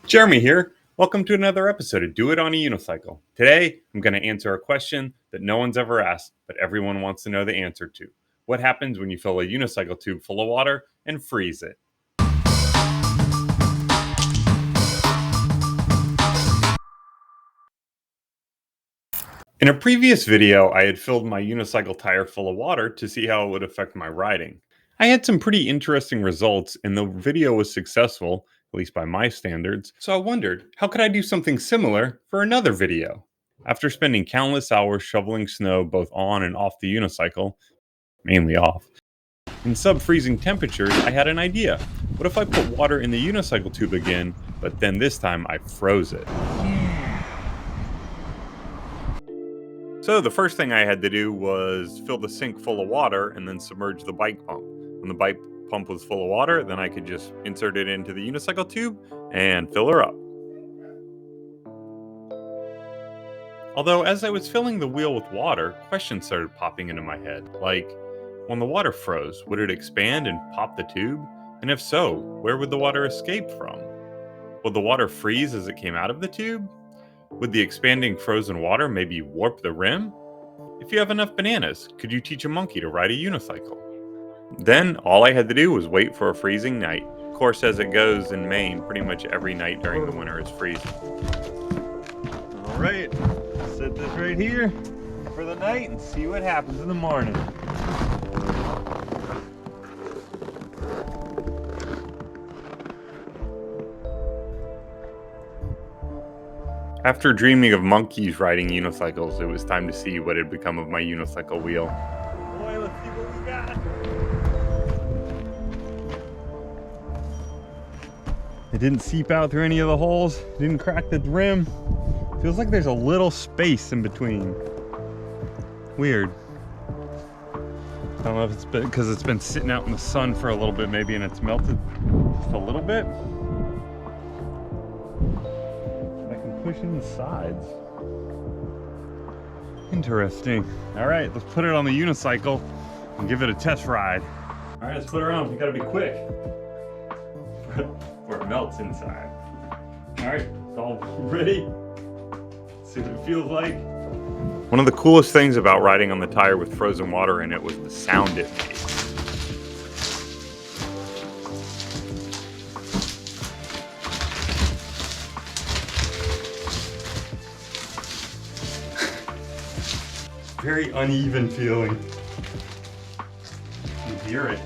Jeremy here. Welcome to another episode of Do It on a Unicycle. Today, I'm going to answer a question that no one's ever asked, but everyone wants to know the answer to. What happens when you fill a unicycle tube full of water and freeze it? In a previous video, I had filled my unicycle tire full of water to see how it would affect my riding. I had some pretty interesting results, and the video was successful, at least by my standards, so I wondered, how could I do something similar for another video? After spending countless hours shoveling snow both on and off the unicycle, mainly off, in sub-freezing temperatures, I had an idea. What if I put water in the unicycle tube again, but then this time I froze it? So the first thing I had to do was fill the sink full of water and then submerge the bike pump. When the bike pump was full of water, then I could just insert it into the unicycle tube and fill her up. Although as I was filling the wheel with water, questions started popping into my head, like, when the water froze, would it expand and pop the tube? And if so, where would the water escape from? Would the water freeze as it came out of the tube? Would the expanding frozen water maybe warp the rim? If you have enough bananas, could you teach a monkey to ride a unicycle? Then, all I had to do was wait for a freezing night. Of course, as it goes in Maine, pretty much every night during the winter is freezing. Alright, set this right here for the night and see what happens in the morning. After dreaming of monkeys riding unicycles, it was time to see what had become of my unicycle wheel. Boy, let's see what we got. It didn't seep out through any of the holes. It didn't crack the rim. Feels like there's a little space in between. Weird. I don't know if it's because it's been sitting out in the sun for a little bit maybe and it's melted just a little bit. Push in the sides. Interesting. All right, let's put it on the unicycle and give it a test ride. All right, let's put her on. We gotta be quick before it melts inside. All right, it's all ready. Let's see what it feels like. One of the coolest things about riding on the tire with frozen water in it was the sound it made. Very uneven feeling. You hear it.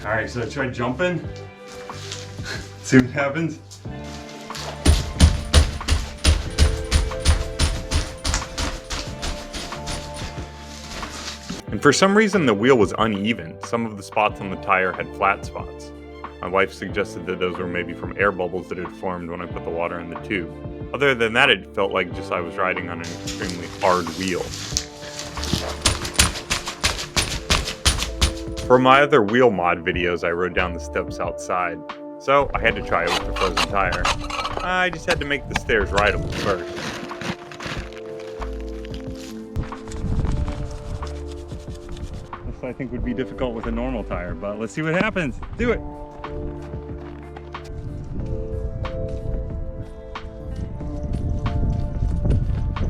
All right, so I try jumping. See what happens. And for some reason, the wheel was uneven. Some of the spots on the tire had flat spots. My wife suggested that those were maybe from air bubbles that had formed when I put the water in the tube. Other than that, it felt like just I was riding on an extremely hard wheel. For my other wheel mod videos, I rode down the steps outside, so I had to try it with the frozen tire. I just had to make the stairs rideable first. This I think would be difficult with a normal tire, but let's see what happens. Do it.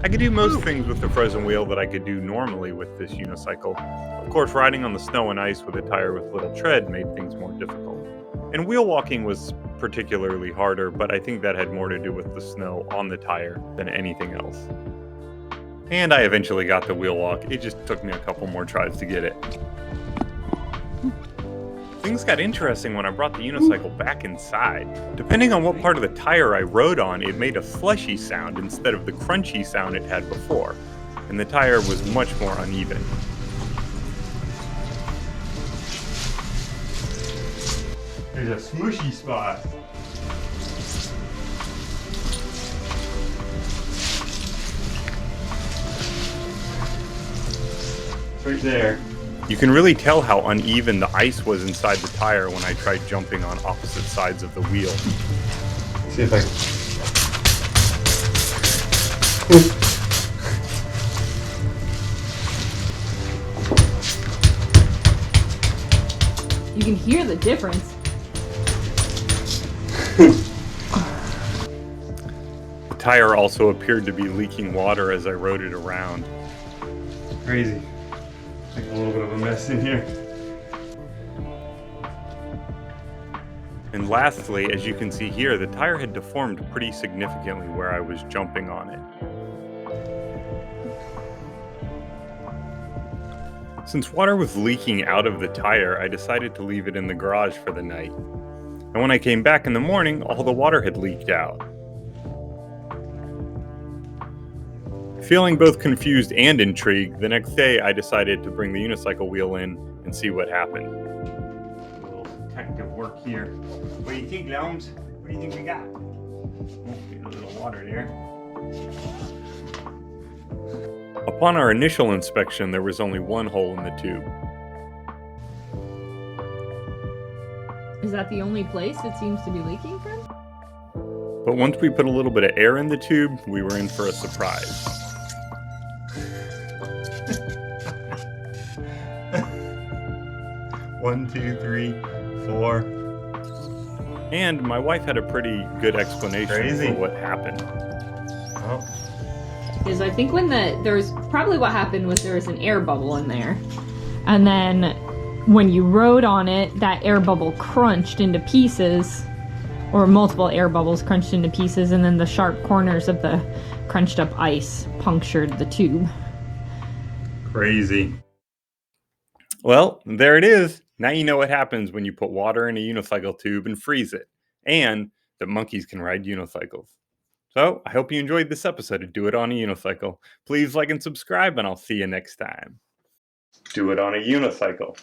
I could do most things with the frozen wheel that I could do normally with this unicycle. Of course, riding on the snow and ice with a tire with little tread made things more difficult. And wheel walking was particularly harder, but I think that had more to do with the snow on the tire than anything else. And I eventually got the wheel walk. It just took me a couple more tries to get it. Things got interesting when I brought the unicycle back inside. Depending on what part of the tire I rode on, it made a fleshy sound instead of the crunchy sound it had before, and the tire was much more uneven. There's a smooshy spot. It's right there. You can really tell how uneven the ice was inside the tire when I tried jumping on opposite sides of the wheel. See if I can. You can hear the difference. The tire also appeared to be leaking water as I rode it around. Crazy. Like a little bit of a mess in here. And lastly, as you can see here, the tire had deformed pretty significantly where I was jumping on it. Since water was leaking out of the tire, I decided to leave it in the garage for the night. And when I came back in the morning, all the water had leaked out. Feeling both confused and intrigued, the next day I decided to bring the unicycle wheel in and see what happened. A little detective work here. What do you think, Loams? What do you think we got? Oh, get a little water there. Upon our initial inspection, there was only one hole in the tube. Is that the only place it seems to be leaking from? But once we put a little bit of air in the tube, we were in for a surprise. One, two, three, four. And my wife had a pretty good explanation Crazy. for what happened. Oh. Is I think when there's probably what happened was there was an air bubble in there, and then when you rode on it, that air bubble crunched into pieces, or multiple air bubbles crunched into pieces, and then the sharp corners of the crunched up ice punctured the tube. Crazy. Well, there it is. Now you know what happens when you put water in a unicycle tube and freeze it, and that monkeys can ride unicycles. So, I hope you enjoyed this episode of Do It on a Unicycle. Please like and subscribe, and I'll see you next time. Do it on a unicycle.